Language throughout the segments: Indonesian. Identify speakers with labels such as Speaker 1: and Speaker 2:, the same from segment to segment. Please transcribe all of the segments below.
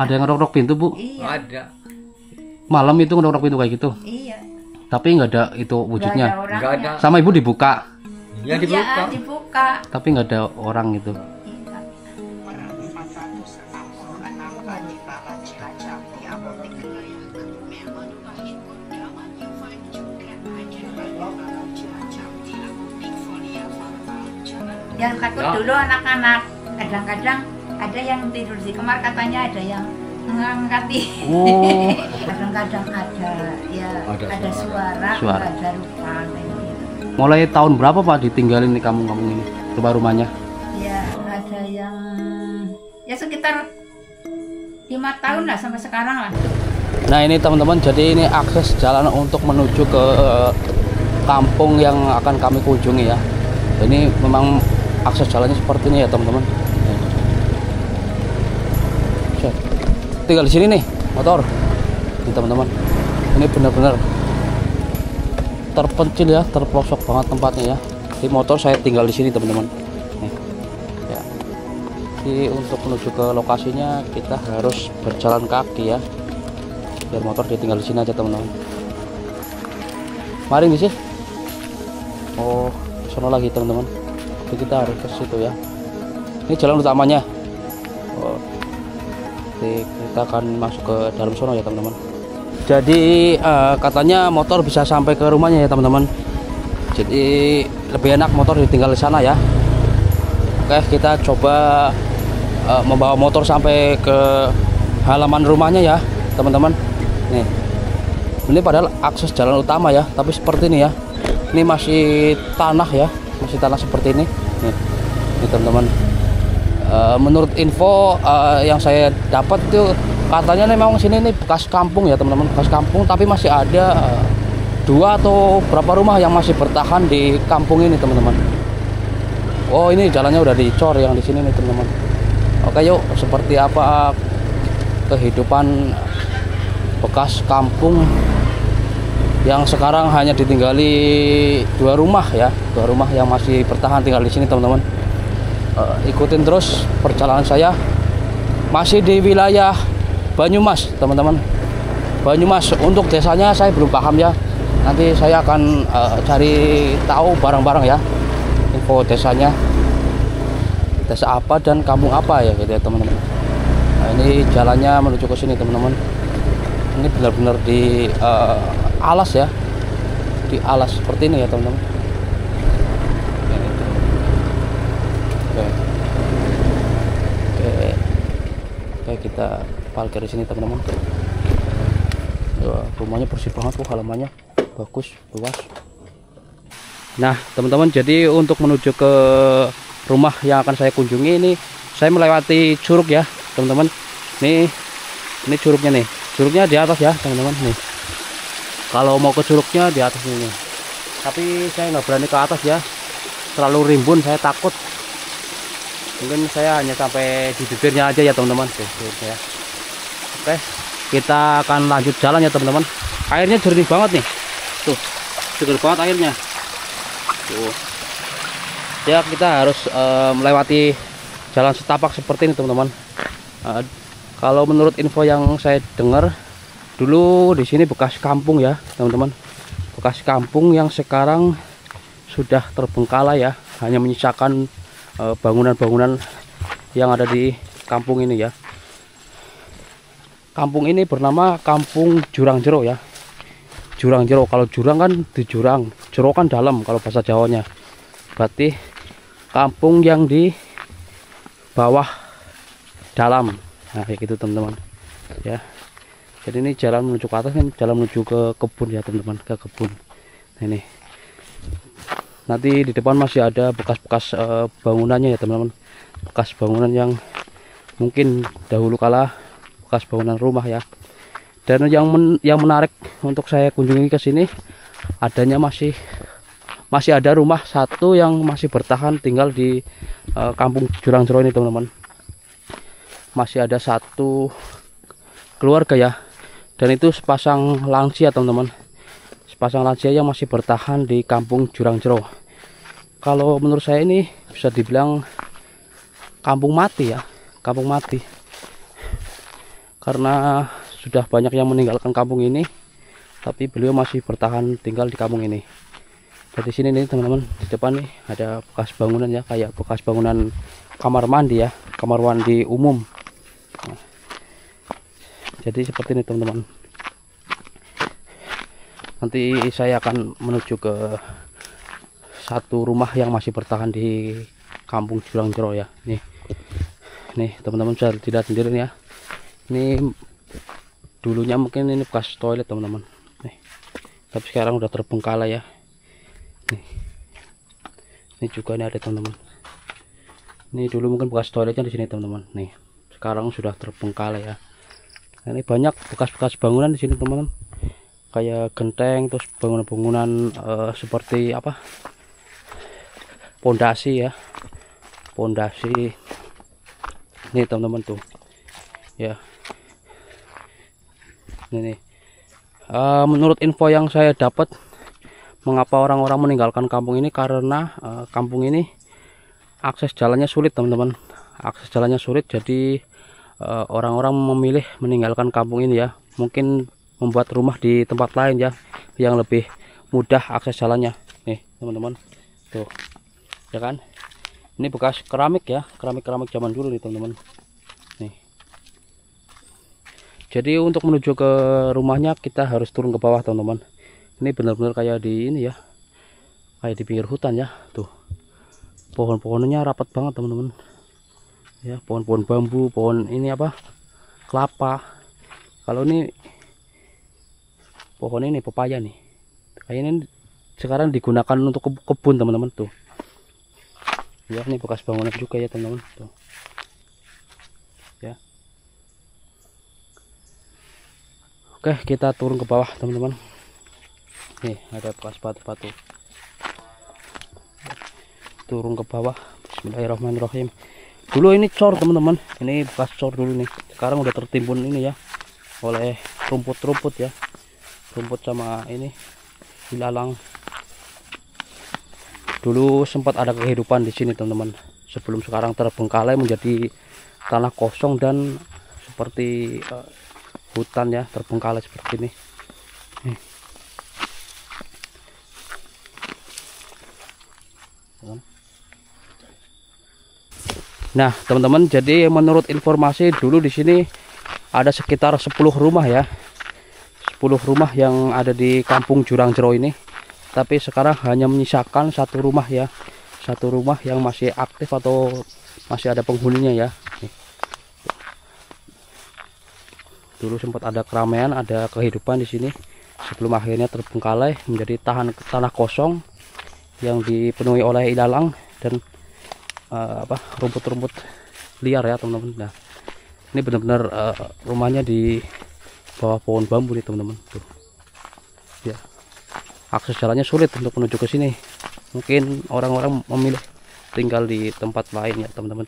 Speaker 1: Ada yang ngerok pintu, Bu?
Speaker 2: Iya.
Speaker 3: Ada.
Speaker 1: Malam itu ngerok pintu kayak gitu.
Speaker 2: Iya.
Speaker 1: Tapi nggak ada itu wujudnya.
Speaker 3: Nggak ada.
Speaker 1: Sama Ibu dibuka.
Speaker 3: Ya dibuka.
Speaker 2: Iya, dibuka.
Speaker 1: Tapi nggak ada orang gitu.
Speaker 2: Yang takut dulu anak-anak. Kadang-kadang ada yang tidur di kamar, katanya ada yang mengangkati.
Speaker 1: Oh.
Speaker 2: Kadang-kadang ada ya ada suara, ada rupa kayak gitu.
Speaker 1: Mulai tahun berapa Pak ditinggalin di kampung-kampung ini? Rumah-rumahnya?
Speaker 2: Ya ada yang ya sekitar 5 tahun lah sampai sekarang lah.
Speaker 1: Nah ini teman-teman, jadi ini akses jalan untuk menuju ke kampung yang akan kami kunjungi ya. Ini memang akses jalannya seperti ini ya teman-teman. Tinggal di sini nih motor. Ini teman-teman. Ini benar-benar terpencil ya, terpelosok banget tempatnya ya. Di motor saya tinggal di sini teman-teman. Ya. Jadi untuk menuju ke lokasinya kita harus berjalan kaki ya. Biar motor ditinggal di sini aja teman-teman. Mari di sini. Oh, sono lagi teman-teman. Jadi kita harus ke situ ya. Ini jalan utamanya. Oh. Jadi kita akan masuk ke dalam sono ya teman-teman. Jadi katanya motor bisa sampai ke rumahnya ya teman-teman. Jadi lebih enak motor ditinggal di sana ya. Oke, kita coba membawa motor sampai ke halaman rumahnya ya teman-teman. Nih, ini padahal akses jalan utama ya, tapi seperti ini ya. Ini masih tanah ya, masih tanah seperti ini. Nih teman-teman. Menurut info yang saya dapat itu katanya memang sini nih bekas kampung ya teman-teman, bekas kampung, tapi masih ada 2 atau berapa rumah yang masih bertahan di kampung ini teman-teman. Oh ini jalannya udah dicor yang di sini nih teman-teman. Oke yuk, seperti apa kehidupan bekas kampung yang sekarang hanya ditinggali 2 rumah ya, 2 rumah yang masih bertahan tinggal di sini teman-teman. Ikutin terus perjalanan saya, masih di wilayah Banyumas teman-teman. Banyumas, untuk desanya saya belum paham ya, nanti saya akan cari tahu bareng-bareng ya info desanya, desa apa dan kampung apa ya gitu ya teman-teman. Nah, ini jalannya menuju ke sini teman-teman. Ini benar-benar di alas ya, di alas seperti ini ya teman-teman. Oke, kita parkir di sini teman-teman. Rumahnya bersih banget tuh, halamannya bagus, luas. Nah teman-teman, jadi untuk menuju ke rumah yang akan saya kunjungi ini, saya melewati curug ya teman-teman. Ini curugnya nih, curugnya di atas ya teman-teman. Nih, kalau mau ke curugnya di atas ini, tapi saya nggak berani ke atas ya, terlalu rimbun, saya takut. Mungkin saya hanya sampai di bibirnya aja ya teman-teman. Ya. Oke, kita akan lanjut jalan ya teman-teman. Airnya jernih banget nih, tuh seger banget airnya tuh. Ya kita harus melewati jalan setapak seperti ini teman-teman. Kalau menurut info yang saya dengar, dulu di sini bekas kampung ya teman-teman, bekas kampung yang sekarang sudah terbengkalai ya, hanya menyisakan bangunan-bangunan yang ada di kampung ini ya. Kampung ini bernama Kampung Jurang Jero ya. Jurang Jero, kalau jurang kan di jurang, jero kan dalam kalau bahasa Jawanya. Berarti kampung yang di bawah dalam. Nah kayak gitu teman-teman ya. Jadi ini jalan menuju ke atas, ini jalan menuju ke kebun ya teman-teman, ke kebun. Nah, ini nanti di depan masih ada bekas-bekas bangunannya ya teman-teman, bekas bangunan yang mungkin dahulu kala bekas bangunan rumah ya. Dan yang menarik untuk saya kunjungi ke sini, adanya masih ada rumah satu yang masih bertahan tinggal di kampung Jurang Jero ini teman-teman. Masih ada satu keluarga ya, dan itu sepasang lansia teman-teman, sepasang lansia yang masih bertahan di kampung Jurang Jero. Kalau menurut saya ini bisa dibilang kampung mati ya, kampung mati. karena sudah banyak yang meninggalkan kampung ini, tapi beliau masih bertahan tinggal di kampung ini. Jadi sini nih teman-teman, di depan nih ada bekas bangunan ya, kayak bekas bangunan kamar mandi ya, kamar mandi umum. Nah, jadi seperti ini teman-teman. Nanti saya akan menuju ke satu rumah yang masih bertahan di kampung Jurang Jero ya. Nih teman-teman bisa tidak sendiri nih ya. Ini dulunya mungkin ini bekas toilet teman-teman. Nih, tapi sekarang udah terbengkalai ya. Nih, ini juga ini ada teman-teman. Ini dulu mungkin bekas toiletnya di sini teman-teman. Nih, sekarang sudah terbengkalai ya. Nah, ini banyak bekas-bekas bangunan di sini teman-teman. Kayak genteng, terus bangunan-bangunan seperti apa? Pondasi ya. Pondasi. Nih teman-teman tuh. Ya. Ini. Menurut info yang saya dapat, mengapa orang-orang meninggalkan kampung ini karena kampung ini akses jalannya sulit teman-teman. Akses jalannya sulit, jadi orang-orang memilih meninggalkan kampung ini ya. Mungkin membuat rumah di tempat lain ya, yang lebih mudah akses jalannya. Nih teman-teman, tuh ya kan, ini bekas keramik ya, keramik zaman dulu nih teman-teman. Nih, jadi untuk menuju ke rumahnya kita harus turun ke bawah teman-teman. Ini benar-benar kayak di ini ya, kayak di pinggir hutan ya. Tuh, pohon-pohonnya rapat banget teman-teman ya, pohon-pohon bambu, pohon ini apa, kelapa. Kalau ini pohon ini pepaya nih, kayak ini sekarang digunakan untuk kebun teman-teman tuh ya. Ini bekas bangunan juga ya teman-teman tuh ya. Oke, kita turun ke bawah teman-teman. Nih ada bekas batu-batu, turun ke bawah. Bismillahirrahmanirrahim. Dulu ini cor teman-teman, ini bekas cor dulu nih, sekarang udah tertimbun ini ya oleh rumput-rumput ya, rumput sama ini ilalang. Dulu sempat ada kehidupan di sini teman-teman, sebelum sekarang terbengkalai menjadi tanah kosong dan seperti hutan ya, terbengkalai seperti ini. Nah teman-teman, jadi menurut informasi dulu di sini ada sekitar 10 rumah ya, 10 rumah yang ada di kampung Jurang Jero ini. Tapi sekarang hanya menyisakan satu rumah ya, satu rumah yang masih aktif atau masih ada penghuninya ya. Nih. Dulu sempat ada keramaian, ada kehidupan di sini sebelum akhirnya terbengkalai menjadi tanah kosong yang dipenuhi oleh ilalang dan rumput-rumput liar ya teman-teman. Nah, ini benar-benar rumahnya di bawah pohon bambu nih teman-teman tuh ya. Akses jalannya sulit untuk menuju ke sini, mungkin orang-orang memilih tinggal di tempat lain ya teman-teman,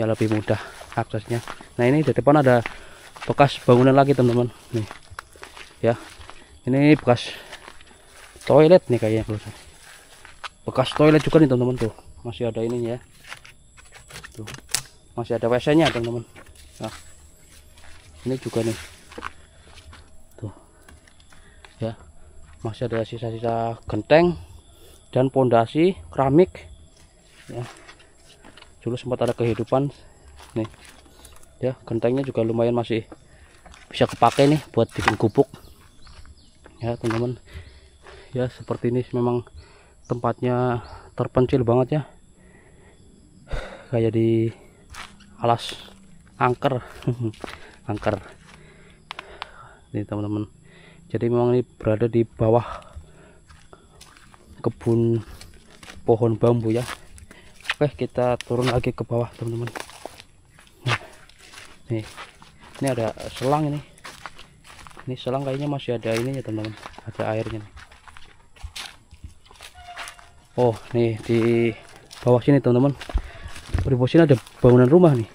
Speaker 1: ya lebih mudah aksesnya. Nah ini di depan ada bekas bangunan lagi teman-teman nih ya, ini bekas toilet nih kayaknya, bekas toilet juga nih teman-teman tuh, masih ada ininya ya tuh, masih ada WC nya teman-teman. Nah ini juga nih tuh ya, masih ada sisa-sisa genteng dan pondasi keramik ya. Dulu sempat ada kehidupan nih ya, gentengnya juga lumayan masih bisa kepake nih buat bikin gubuk ya teman-teman ya. Seperti ini memang tempatnya terpencil banget ya, kayak di alas angker angker nih teman-teman. Jadi memang ini berada di bawah kebun pohon bambu ya. Oke, kita turun lagi ke bawah teman-teman. Nah, ini ada selang ini. Ini selang kayaknya masih ada ininya teman-teman, ada airnya nih. Oh nih di bawah sini teman-teman, di bawah sini ada bangunan rumah nih,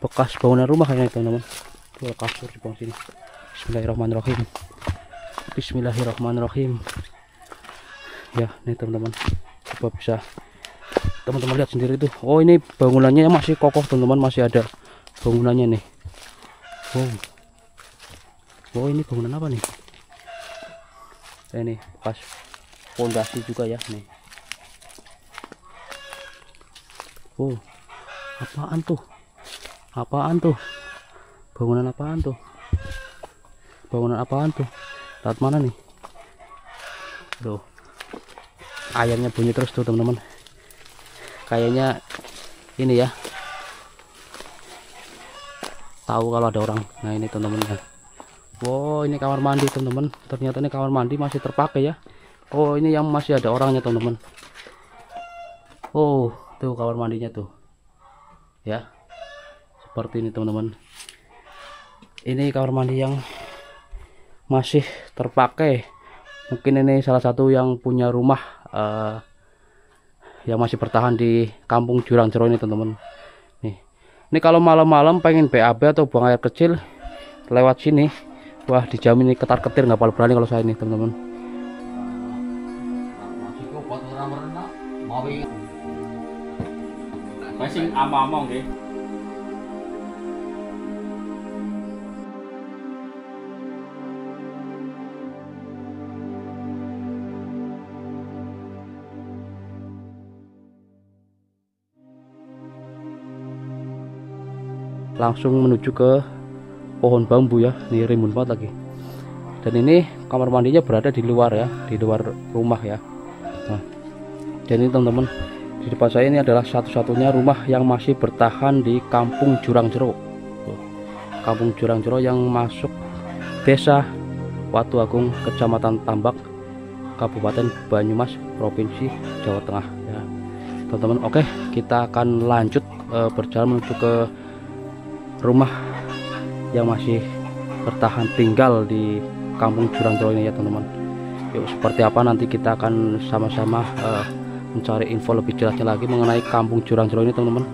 Speaker 1: bekas bangunan rumah kayaknya teman-teman. Tuh kasur di bawah sini. Bismillahirrahmanirrahim. Bismillahirrahmanirrahim ya. Nih teman-teman, coba bisa teman-teman lihat sendiri tuh. Oh ini bangunannya masih kokoh teman-teman, masih ada bangunannya nih. Oh, ini bangunan apa nih? Ini pas fondasi juga ya nih. Oh, apaan tuh? Apaan tuh? Bangunan apaan tuh? Bangunan apaan tuh? Lihat mana nih? Tuh, ayamnya bunyi terus tuh teman-teman. Kayaknya ini ya, tahu kalau ada orang. Nah ini teman-teman. Wow, ini kamar mandi teman-teman. Ternyata ini kamar mandi masih terpakai ya. Oh, ini yang masih ada orangnya teman-teman. Oh, tuh kamar mandinya tuh. Ya, seperti ini teman-teman. Ini kamar mandi yang masih terpakai. Mungkin ini salah satu yang punya rumah yang masih bertahan di Kampung Jurang Jero ini teman-teman. Ini kalau malam-malam pengen BAB atau buang air kecil lewat sini, wah dijamin ini ketar-ketir, nggak paling berani kalau saya ini teman-teman.
Speaker 3: Masih amang-amang deh.
Speaker 1: Langsung menuju ke pohon bambu ya, ini rimbun banget lagi. Dan ini kamar mandinya berada di luar ya, di luar rumah ya. Nah, jadi teman-teman, di depan saya ini adalah satu-satunya rumah yang masih bertahan di Kampung Jurang Jero. Kampung Jurang Jero yang masuk Desa Watu Agung, Kecamatan Tambak, Kabupaten Banyumas, Provinsi Jawa Tengah ya. Teman-teman, oke, kita akan lanjut berjalan menuju ke rumah yang masih bertahan tinggal di Kampung Jurang Jero ini ya teman-teman. Yuk, seperti apa nanti kita akan sama-sama mencari info lebih jelasnya lagi mengenai Kampung Jurang Jero ini teman-teman.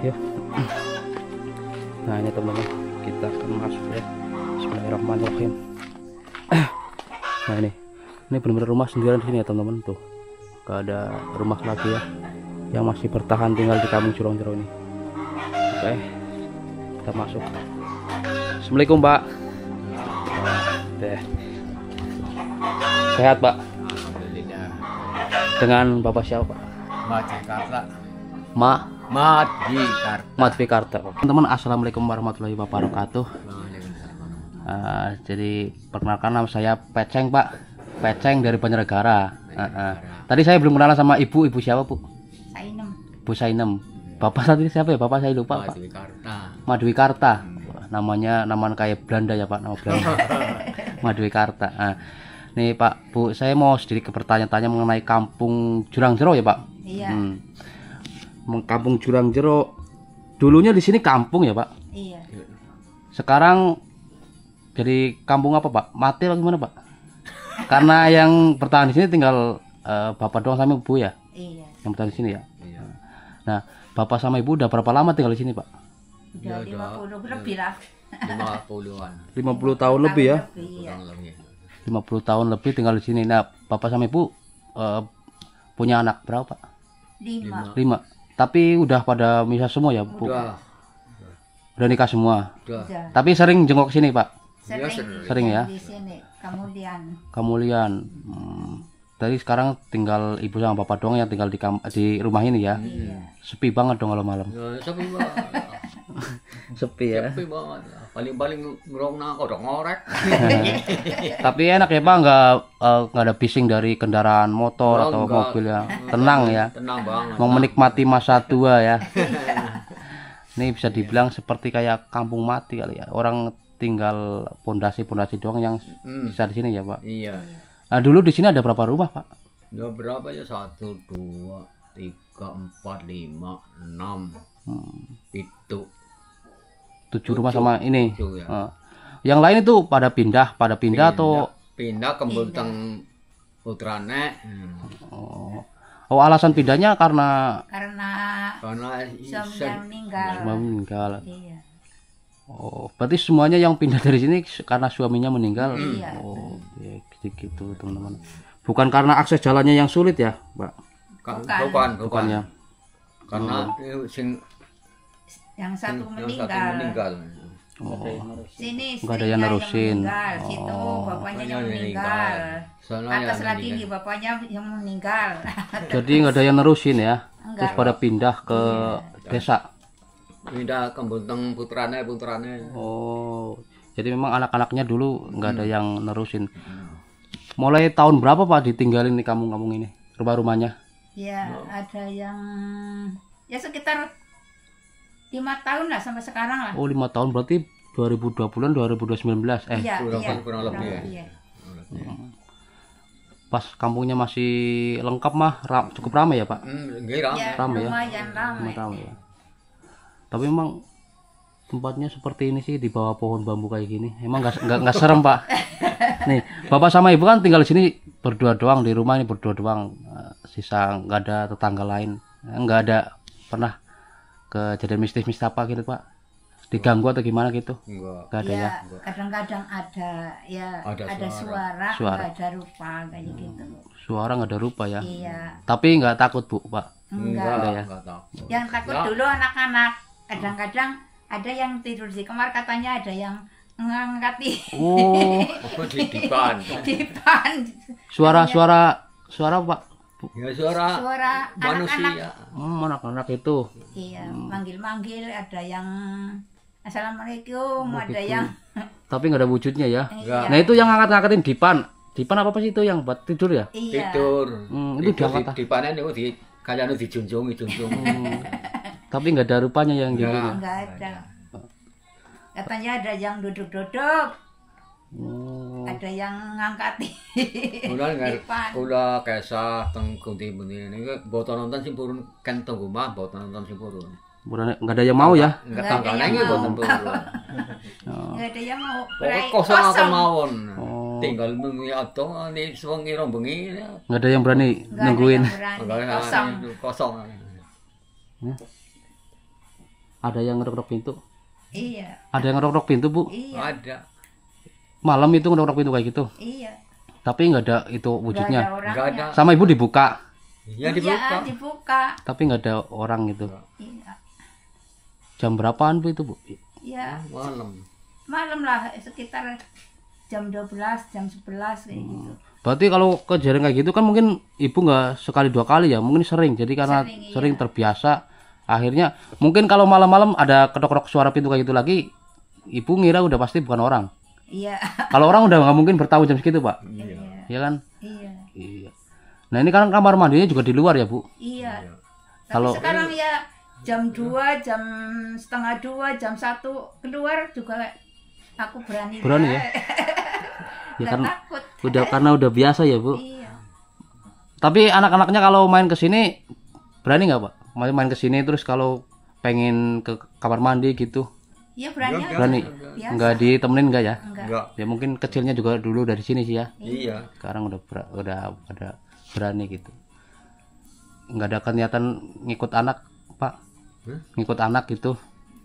Speaker 1: Yuk. Nah ini teman-teman, kita akan masuk ya. Bismillahirrahmanirrahim. Nah ini benar-benar rumah sendirian di sini ya teman-teman. Tuh, gak ada rumah lagi ya yang masih bertahan tinggal di Kampung Jurang Jero ini. Oke, kita masuk. Assalamualaikum Pak. Sehat Pak?
Speaker 3: Alhamdulillah.
Speaker 1: Dengan Bapak siapa Pak?
Speaker 3: Jakarta.
Speaker 1: Mat Vikarta. Teman-teman, assalamualaikum warahmatullahi wabarakatuh. Jadi perkenalkan, nama saya Peceng Pak. Peceng dari Banjarnegara. Tadi saya belum kenalan sama ibu siapa Bu?
Speaker 2: Sainem.
Speaker 1: Bu Sainem. Bapak tadi siapa ya? Bapak saya lupa Pak. Madwikarta. Namanya kayak Belanda ya Pak, nama Belanda. Madwikarta. Nih Pak, Bu, saya mau sedikit bertanya-tanya mengenai Kampung Jurang Jero ya Pak.
Speaker 2: Iya.
Speaker 1: Kampung Jurang Jero dulunya di sini kampung ya Pak.
Speaker 2: Iya.
Speaker 1: Sekarang jadi kampung apa Pak? Mati atau gimana Pak? Karena yang bertahan di sini tinggal Bapak doang sama Ibu ya.
Speaker 2: Iya.
Speaker 1: Yang bertahan di sini ya.
Speaker 3: Iya.
Speaker 1: Nah, Bapak sama Ibu udah berapa lama tinggal di sini Pak?
Speaker 2: Udah 50 lebih lah.
Speaker 3: 50-an.
Speaker 1: 50 tahun lebih ya.
Speaker 2: Iya.
Speaker 1: 50 tahun lebih tinggal di sini. Nah, Bapak sama Ibu punya anak berapa Pak?
Speaker 2: 5.
Speaker 1: 5. Tapi udah pada misah semua ya Bu? Udah nikah semua.
Speaker 2: Udah.
Speaker 1: Tapi sering jenguk sini Pak? Sering ya.
Speaker 2: Di sini.
Speaker 1: Kemudian tadi sekarang tinggal Ibu sama Bapak doang yang tinggal di rumah ini ya.
Speaker 2: Iya.
Speaker 1: Sepi banget dong kalau malam.
Speaker 3: Sepi banget.
Speaker 1: Sepi ya.
Speaker 3: Sepi banget. Paling ngerong nak kodok ngorek.
Speaker 1: Tapi enak ya Pak, nggak ada bising dari kendaraan motor atau mobil ya. Tenang ya.
Speaker 3: Tenang banget.
Speaker 1: Mau menikmati masa tua ya. Ini bisa dibilang seperti kayak kampung mati kali ya. Orang tinggal pondasi-pondasi doang yang bisa di sini ya Pak.
Speaker 3: Iya.
Speaker 1: Nah, dulu di sini ada berapa rumah Pak?
Speaker 3: Udah berapa ya? 1, 2, 3, 4, 5, 6. Itu
Speaker 1: 7 rumah sama ini.
Speaker 3: 7 ya.
Speaker 1: Yang lain itu pada pindah atau
Speaker 3: pindah ke Bulteng Putrane.
Speaker 1: Oh, alasan pindahnya karena
Speaker 2: suaminya meninggal.
Speaker 1: meninggal.
Speaker 2: Iya.
Speaker 1: Oh, berarti semuanya yang pindah dari sini karena suaminya meninggal.
Speaker 2: Iya.
Speaker 1: Oh, ya, gitu teman-teman. Bukan karena akses jalannya yang sulit ya, Pak?
Speaker 3: Bukan
Speaker 1: ya.
Speaker 3: Karena
Speaker 2: Yang satu meninggal. Sini
Speaker 1: Nggak ada yang
Speaker 2: istrinya
Speaker 1: nerusin.
Speaker 2: meninggal, situ bapaknya yang meninggal.
Speaker 3: Soalnya
Speaker 2: Atas
Speaker 3: yang
Speaker 2: lagi
Speaker 3: meninggal.
Speaker 2: bapaknya yang meninggal.
Speaker 1: Jadi nggak ada yang nerusin ya.
Speaker 2: Enggak.
Speaker 1: Terus pada pindah ke desa.
Speaker 3: Pindah ke Bunteng putrane.
Speaker 1: Oh, jadi memang anak-anaknya dulu nggak ada yang nerusin. Mulai tahun berapa Pak ditinggalin nih kampung-kampung ini? Rumah-rumahnya?
Speaker 2: Ya, ada yang ya sekitar 5 tahun lah sampai sekarang lah.
Speaker 1: Oh, 5 tahun berarti 2020-an 2019.
Speaker 2: Iya,
Speaker 3: kurang lebih ya.
Speaker 2: iya.
Speaker 1: Pas kampungnya masih lengkap mah cukup ramai ya Pak?
Speaker 3: Nggih, Ram.
Speaker 2: Ya,
Speaker 1: Ramai ya?
Speaker 2: lumayan ramai.
Speaker 1: Ramai ya. Tapi memang tempatnya seperti ini sih di bawah pohon bambu kayak gini. Emang nggak serem Pak. Nih bapak sama ibu kan tinggal di sini berdua doang di rumah ini berdua doang. Sisa nggak ada tetangga lain. Nggak ada pernah kejadian mistis-mistis apa gitu Pak. Diganggu atau gimana gitu?
Speaker 3: Enggak.
Speaker 1: Nggak ada ya.
Speaker 2: Ya, kadang-kadang ada ya
Speaker 3: Ada
Speaker 2: ada suara,
Speaker 1: Suara.
Speaker 2: nggak ada rupa kayak gitu.
Speaker 1: Suara nggak ada rupa ya.
Speaker 2: Iya,
Speaker 1: Tapi nggak takut Bu Pak.
Speaker 2: enggak.
Speaker 1: Ada ya?
Speaker 3: Enggak takut.
Speaker 2: Yang takut
Speaker 3: Ya.
Speaker 2: dulu anak-anak. Kadang-kadang ada yang tidur di kamar, katanya ada yang ngangkati
Speaker 1: Oh,
Speaker 3: Apa di dipan?
Speaker 2: dipan.
Speaker 1: suara Pak.
Speaker 3: Ya suara
Speaker 2: Suara anak-anak.
Speaker 3: manusia.
Speaker 1: Anak-anak itu.
Speaker 2: Iya, manggil-manggil, ada yang Assalamualaikum, ada yang
Speaker 1: Tapi nggak ada wujudnya ya.
Speaker 3: Enggak.
Speaker 1: Nah itu yang ngangkat-ngangkatin dipan. Dipan apa sih itu yang buat tidur ya?
Speaker 2: iya.
Speaker 3: Tidur.
Speaker 1: Itu
Speaker 3: Tidur
Speaker 1: diangkat.
Speaker 3: dipanen niku di kayane dijunjung.
Speaker 1: Tapi nggak ada rupanya yang gitu.
Speaker 3: Nggak.
Speaker 2: Enggak ada. Katanya ada yang duduk-duduk,
Speaker 1: Oh.
Speaker 2: ada yang ngangkati.
Speaker 3: Kula
Speaker 2: dipan.
Speaker 3: kula kesah teng pundi-pundi niku boten nonton sing purun kan teng omah boten nonton sing purun.
Speaker 1: Bukan nggak ada yang mau ya?
Speaker 3: Enggak
Speaker 2: Nggak ada
Speaker 3: tanggane
Speaker 2: yang
Speaker 3: nggih
Speaker 2: mau.
Speaker 3: boten purun.
Speaker 2: Enggak ada yang mau.
Speaker 3: Pokoknya
Speaker 2: Berai
Speaker 3: kosong akan mawon.
Speaker 1: Oh.
Speaker 3: Tinggal bengi atau ini sewengi rong bengi.
Speaker 1: Nggak ada yang berani
Speaker 2: Nggak ada
Speaker 1: nungguin.
Speaker 2: yang berani. Kosong.
Speaker 3: Kosong.
Speaker 1: Ada yang ngerok-ngerok pintu.
Speaker 2: Iya,
Speaker 1: Ada yang ngerok-ngerok pintu Bu.
Speaker 2: iya,
Speaker 3: Ada.
Speaker 1: Malam itu ngerok-ngerok pintu kayak gitu.
Speaker 2: iya.
Speaker 1: Tapi nggak ada itu
Speaker 2: Nggak ada
Speaker 1: wujudnya.
Speaker 2: orangnya.
Speaker 3: Enggak ada.
Speaker 1: Sama ibu dibuka.
Speaker 3: Ya dibuka.
Speaker 2: Iya, dibuka.
Speaker 1: Tapi nggak ada orang gitu.
Speaker 2: Iya,
Speaker 1: Jam berapaan Bu itu Bu?
Speaker 2: iya.
Speaker 3: Malam.
Speaker 2: Malam lah, sekitar jam 12, jam 11 kayak gitu.
Speaker 1: Berarti kalau kejadian kayak gitu kan mungkin ibu nggak sekali dua kali ya, mungkin sering. Jadi karena
Speaker 2: Sering, iya.
Speaker 1: sering terbiasa, akhirnya mungkin kalau malam-malam ada ketok-ketok suara pintu kayak gitu lagi, ibu ngira udah pasti bukan orang.
Speaker 2: Iya,
Speaker 1: Kalau orang udah nggak mungkin bertahu jam segitu Pak,
Speaker 2: iya,
Speaker 1: ya kan?
Speaker 2: iya,
Speaker 1: Iya. Nah ini kan kamar mandinya juga di luar ya Bu.
Speaker 2: iya. Tapi
Speaker 1: Kalau-
Speaker 2: sekarang ya jam 2, jam setengah 2, jam 1 keluar juga aku berani.
Speaker 1: Berani ya? Ya
Speaker 2: Nggak
Speaker 1: kan
Speaker 2: takut.
Speaker 1: karena udah biasa ya Bu.
Speaker 2: Iya.
Speaker 1: Tapi anak-anaknya kalau main ke sini berani nggak Pak? Main ke sini terus kalau pengen ke kamar mandi gitu,
Speaker 2: Iya berani. aja.
Speaker 1: berani?
Speaker 2: Biasa.
Speaker 1: Nggak ditemenin nggak ya?
Speaker 2: Enggak.
Speaker 3: Enggak.
Speaker 1: Ya mungkin kecilnya juga dulu dari sini sih ya.
Speaker 3: Iya.
Speaker 1: Sekarang udah ada berani gitu. Nggak ada niatan ngikut anak Pak, ngikut anak gitu.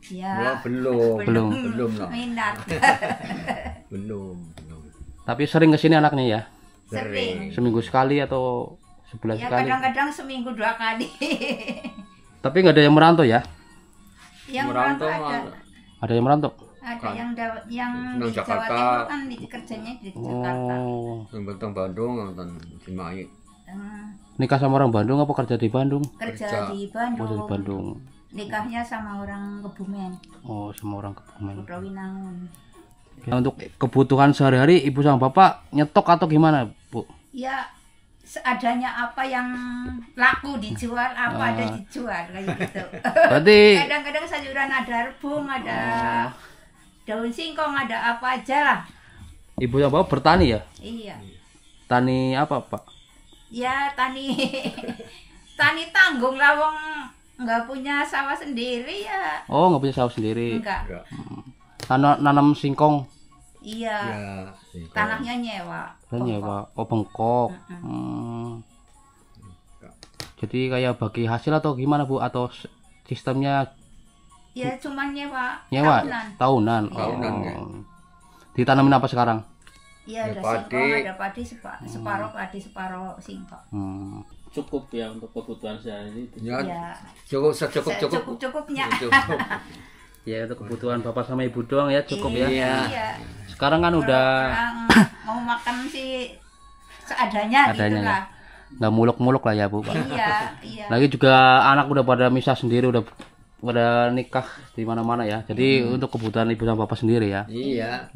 Speaker 2: Iya.
Speaker 3: Wah, belum.
Speaker 1: Belum.
Speaker 3: Belum lah.
Speaker 2: Minat.
Speaker 3: Belum.
Speaker 1: Tapi sering kesini anaknya ya,
Speaker 2: Sering.
Speaker 1: seminggu sekali atau sebulan
Speaker 2: Ya
Speaker 1: sekali.
Speaker 2: kadang-kadang seminggu 2 kali.
Speaker 1: Tapi nggak ada yang merantau ya?
Speaker 2: Yang
Speaker 3: Merantau
Speaker 2: merantau ada.
Speaker 1: Ada yang merantau?
Speaker 2: Ada yang yang
Speaker 3: Nang
Speaker 2: di Jawa
Speaker 3: Jakarta.
Speaker 2: Timur kan kerjanya di Jakarta.
Speaker 1: Oh,
Speaker 3: Yang Benteng Bandung nonton Cimahi.
Speaker 1: nikah sama orang Bandung apa kerja di Bandung?
Speaker 2: Kerja di
Speaker 1: Oh, dari
Speaker 2: Bandung.
Speaker 1: Bandung.
Speaker 2: Nikahnya sama orang Kebumen,
Speaker 1: Oh, sama orang Kebumen.
Speaker 2: Putra Winangun.
Speaker 1: Nah, untuk kebutuhan sehari-hari ibu sama bapak nyetok atau gimana Bu?
Speaker 2: Ya seadanya apa yang laku dijual, apa ada dijual kayak gitu.
Speaker 1: Berarti
Speaker 2: Kadang-kadang sayuran ada rebung, ada daun singkong, ada apa aja lah.
Speaker 1: ibu sama bapak bertani ya?
Speaker 2: Iya.
Speaker 1: Tani apa Pak?
Speaker 2: Ya tani tani tanggung lah, wong nggak punya sawah sendiri ya.
Speaker 1: Oh, nggak punya sawah sendiri.
Speaker 2: Enggak.
Speaker 3: Enggak.
Speaker 1: Nanam singkong.
Speaker 2: Iya.
Speaker 3: Ya, singkong.
Speaker 2: Tanahnya nyewa.
Speaker 1: Dan ya Pak, oh bengkok. Jadi kayak bagi hasil atau gimana Bu? Atau sistemnya
Speaker 2: Ya cuma nyewa.
Speaker 1: nyewa
Speaker 2: Tahunan.
Speaker 1: tahunan?
Speaker 3: Tahunan, ya.
Speaker 1: Ditanamin apa sekarang?
Speaker 2: Iya
Speaker 3: Ya,
Speaker 2: ada
Speaker 3: padi.
Speaker 2: singkong, ada padi separuh padi, separuh singkong.
Speaker 1: Cukup ya untuk kebutuhan sehari.
Speaker 3: Ya,
Speaker 2: Ya.
Speaker 3: cukup secukup-cukup.
Speaker 2: Cukup-cukupnya.
Speaker 3: Cukup.
Speaker 1: Ya untuk kebutuhan bapak sama ibu doang ya cukup ya.
Speaker 3: Iya.
Speaker 2: Iya.
Speaker 1: Sekarang kan udah
Speaker 2: Orang mau makan sih seadanya gitu
Speaker 1: Adanya,
Speaker 2: lah.
Speaker 1: nggak muluk-muluk lah ya Bu Pak.
Speaker 2: Iya, iya.
Speaker 1: Lagi juga anak udah pada misah sendiri, udah pada nikah di mana-mana ya. Jadi untuk kebutuhan ibu sama bapak sendiri ya.
Speaker 3: Iya.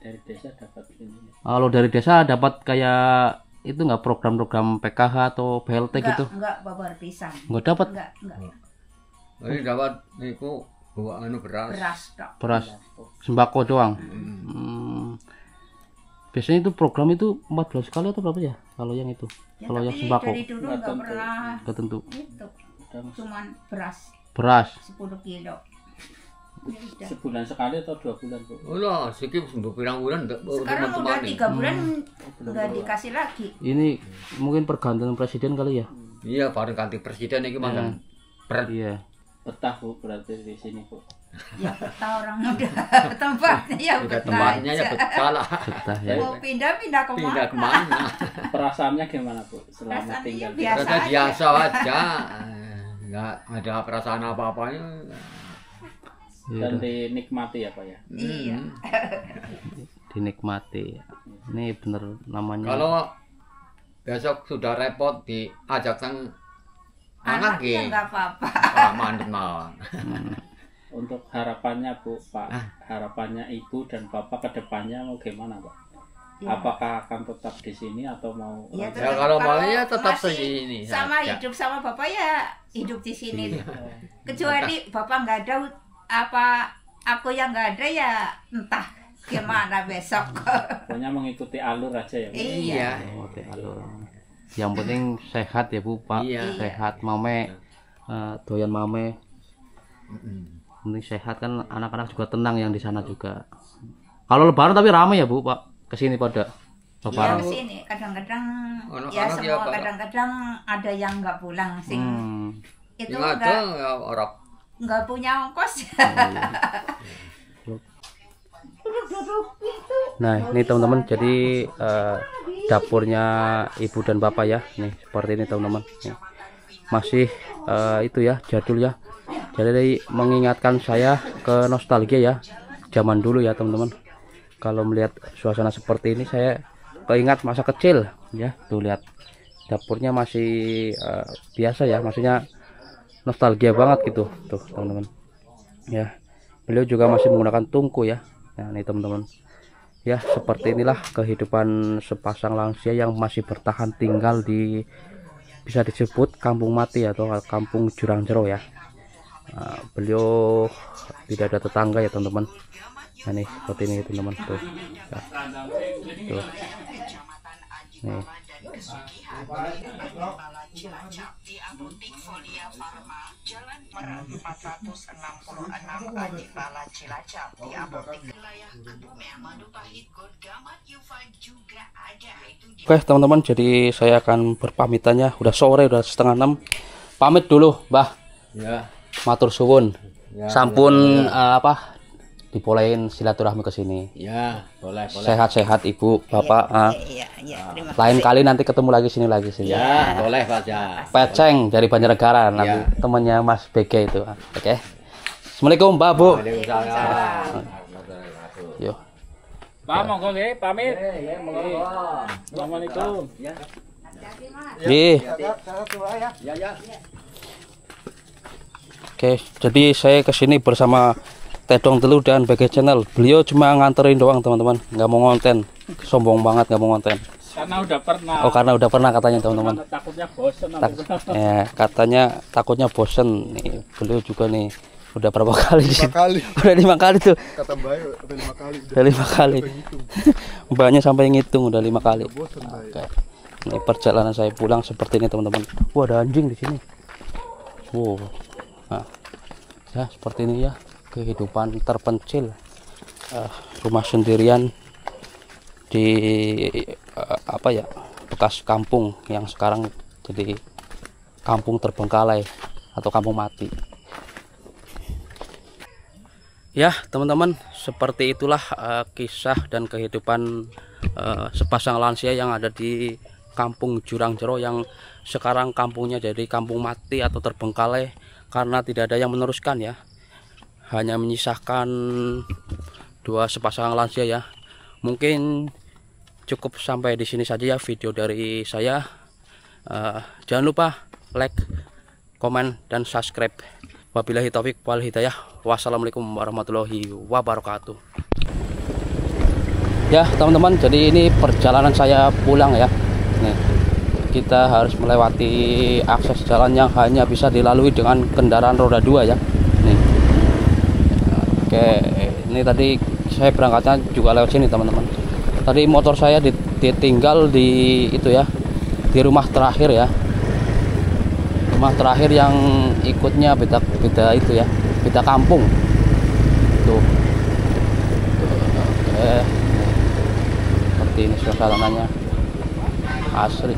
Speaker 4: Dari desa dapat ini.
Speaker 1: Kalau dari desa dapat kayak itu nggak program-program PKH atau BLT gitu?
Speaker 2: Enggak babar pisan.
Speaker 1: Nggak dapat
Speaker 2: Enggak.
Speaker 3: Ini dapat niku bawa anu beras.
Speaker 2: Beras tok.
Speaker 1: beras sembako doang. Biasanya itu program itu 14 kali atau berapa ya? Kalau yang itu,
Speaker 2: Ya,
Speaker 1: kalau yang
Speaker 2: tapi
Speaker 1: sembako
Speaker 2: dari dulu enggak pernah
Speaker 1: nggak tentu.
Speaker 2: itu. Cuman
Speaker 1: Beras
Speaker 2: 10 kilo. Ya udah.
Speaker 4: Sebulan sekali atau 2 bulan, Bu?
Speaker 3: Ulah, sikit sembuh pirang bulan
Speaker 2: Sekarang udah 3 bulan enggak dikasih lagi.
Speaker 1: ini mungkin pergantian presiden kali ya?
Speaker 3: Iya, bareng ganti presiden iki mangan. Berat.
Speaker 1: Iya.
Speaker 4: Betah, Bu, berarti di sini, Bu.
Speaker 2: Ya betah orang udah tempatnya ya
Speaker 3: Udah
Speaker 2: betah
Speaker 3: tempatnya ya
Speaker 2: aja.
Speaker 3: betah lah.
Speaker 1: Betah ya.
Speaker 2: Mau pindah-pindah kemana?
Speaker 3: Pindah kemana?
Speaker 4: Perasaannya gimana, Bu? Selama
Speaker 2: Perasaannya
Speaker 4: tinggal di
Speaker 2: biasa
Speaker 3: Rasa
Speaker 2: aja.
Speaker 3: biasa aja. Enggak ada perasaan apa-apanya.
Speaker 4: dan dinikmati ya, Pak ya.
Speaker 2: Iya.
Speaker 1: Dinikmati. Ini bener namanya.
Speaker 3: Kalau besok sudah repot diajak sang anak
Speaker 2: Anaknya
Speaker 3: ya.
Speaker 2: enggak apa-apa.
Speaker 3: Mandek mawon.
Speaker 4: Untuk harapannya, Bu, Pak, harapannya Ibu dan Bapak ke depannya mau gimana, Pak?
Speaker 2: Ya.
Speaker 4: Apakah akan tetap di sini atau mau
Speaker 2: Ya,
Speaker 3: Ya, kalau mau ya tetap
Speaker 2: masih
Speaker 3: segini
Speaker 2: sama
Speaker 3: saja.
Speaker 2: hidup sama bapak ya hidup di sini. Kecuali bapak nggak ada apa aku yang nggak ada ya entah gimana besok.
Speaker 4: pokoknya mengikuti alur aja ya, Bu?
Speaker 3: Iya.
Speaker 1: Oh, oke, alur. Yang penting sehat ya Bu Pak.
Speaker 3: Iya.
Speaker 1: Sehat mame, doyan mame.
Speaker 3: Mm-mm.
Speaker 1: Penting sehat kan, anak-anak juga tenang yang di sana juga. Kalau lebaran tapi ramai ya Bu Pak, kesini pada
Speaker 2: Ya
Speaker 1: lebaran.
Speaker 2: kesini kadang-kadang
Speaker 3: Anak-anak
Speaker 2: ya
Speaker 3: ya,
Speaker 2: semua
Speaker 3: Pak.
Speaker 2: kadang-kadang ada yang nggak pulang sing itu
Speaker 3: Yang ada
Speaker 2: nggak
Speaker 3: ya orang
Speaker 2: punya ongkos.
Speaker 1: Nah ini teman-teman, jadi dapurnya ibu dan bapak ya, nih seperti ini teman-teman. Nih, masih itu ya, jadul ya. Jadi mengingatkan saya ke nostalgia ya, zaman dulu ya teman-teman. Kalau melihat suasana seperti ini saya keingat masa kecil ya. Tuh lihat dapurnya masih biasa ya, maksudnya nostalgia banget gitu tuh teman-teman ya. Beliau juga masih menggunakan tungku ya. Nah ini teman-teman ya, seperti inilah kehidupan sepasang lansia yang masih bertahan tinggal di, bisa disebut kampung mati atau kampung jurang jero ya. Beliau tidak ada tetangga ya teman-teman. Nah nih seperti ini teman-teman tuh ya. Tuh nih. Oke teman-teman, jadi saya akan berpamitannya, udah sore, udah 5:30. Pamit dulu Mbah,
Speaker 3: ya.
Speaker 1: matur suwun.
Speaker 3: Ya,
Speaker 1: Sampun apa dibolehin silaturahmi ke sini.
Speaker 3: Ya, boleh, boleh.
Speaker 1: Sehat-sehat Ibu, Bapak.
Speaker 2: Iya, iya, terima
Speaker 1: Lain kali nanti ketemu lagi sini sini.
Speaker 3: Ya, boleh Pak ya.
Speaker 1: Peceng dari Banjarnegara, nanti temannya Mas BG itu. Oke. Assalamualaikum Mbak Bu.
Speaker 3: Waalaikumsalam.
Speaker 1: Yuk.
Speaker 4: Pak, monggo nggih, pamit. Assalamualaikum.
Speaker 1: Nggih.
Speaker 3: Ya, ya.
Speaker 1: Oke, jadi saya kesini bersama Tedong Telu dan BG Channel. Beliau cuma nganterin doang teman-teman, nggak mau ngonten. Sombong banget nggak mau ngonten.
Speaker 4: Karena udah pernah.
Speaker 1: Oh karena udah pernah katanya teman-teman.
Speaker 4: Takutnya bosen.
Speaker 1: Ya, katanya takutnya bosen. Nih, beliau juga nih udah berapa kali di sini? Udah 5 kali tuh.
Speaker 5: Kata Mbak udah 5 kali.
Speaker 1: Udah 5 kali. Mbaknya sampai ngitung udah 5 kali. Oke. Ini perjalanan saya pulang seperti ini teman-teman. Wah ada anjing di sini. Wow. Nah, ya seperti ini ya kehidupan terpencil, rumah sendirian di apa ya, bekas kampung yang sekarang jadi kampung terbengkalai atau kampung mati. Ya teman-teman, seperti itulah kisah dan kehidupan sepasang lansia yang ada di kampung Jurang Jero yang sekarang kampungnya jadi kampung mati atau terbengkalai karena tidak ada yang meneruskan ya. hanya menyisakan dua sepasang lansia ya. Mungkin cukup sampai di sini saja ya video dari saya. Jangan lupa like, komen, dan subscribe. Wabillahi taufik wal hidayah. Wassalamualaikum warahmatullahi wabarakatuh. Ya teman-teman, jadi ini perjalanan saya pulang ya. Nih, kita harus melewati akses jalan yang hanya bisa dilalui dengan kendaraan roda 2 ya. Nih. Oke, ini tadi saya berangkatnya juga lewat sini teman-teman. Tadi motor saya ditinggal di itu ya, di rumah terakhir ya. Rumah terakhir yang ikutnya beda itu ya, beda kampung. Tuh. Oke. Seperti ini suasananya, asri.